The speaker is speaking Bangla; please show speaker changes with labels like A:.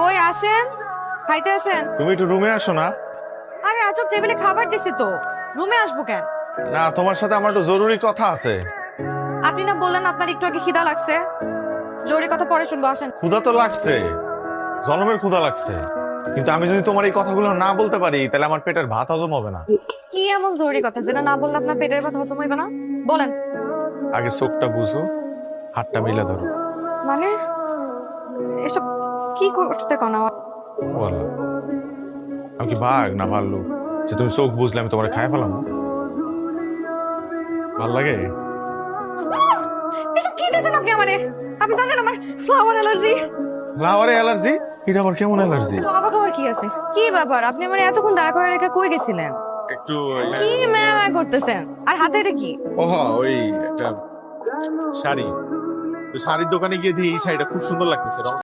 A: কই আসেন, খাইতে আসেন।
B: তুমি একটু রুমে আসো না।
A: আরে আজব, টেবিলে খাবার দিছি তো, রুমে আসবো কেন?
B: না, তোমার সাথে আমার একটু জরুরি কথা আছে।
A: আপনি না বললেন আপনার একটু আগে খিদা লাগছে? জরুরি কথা পরে শুনবো, আসেন।
B: ক্ষুধা তো লাগছে, জনমের ক্ষুধা লাগছে, কিন্তু আমি যদি তোমার এই কথাগুলো না বলতে পারি তাহলে আমার পেটের ভাত হজম হবে না।
A: কি এমন জরুরি কথা যেটা না বললে আপনার পেটের ভাত হজম হইবে না? বলেন।
B: আগে চোখটা বুঝো, হাতটা মিলে ধরো।
A: মানে এসব কি করতে কোন আমার?
B: বলো, আমি কি বাঘ না ভাল্লুক যে তুমি চোখ বুঝলে আমি তোমার খাই ফেলাম? ভাল লাগে?
A: এসব কি দিয়েছেন আপনি আমারে? আপনি জানেন আমার ফ্লাওয়ার অ্যালার্জি।
B: ফ্লাওয়ারে অ্যালার্জি? এটা আবার কেমন অ্যালার্জি?
A: অবাক হওয়ার কি আছে? কি ব্যাপার, আপনি আমার এতক্ষণ দাঁড়া করে রেখে কই গেছিলেন?
B: একটু
A: কি ম্যাম করতেছেন? আর হাতে এটা কি?
B: ওহা, ওই একটা শাড়ি, তো শাড়ির দোকানে গিয়ে দিয়ে এই শাড়িটা খুব সুন্দর লাগতেছে।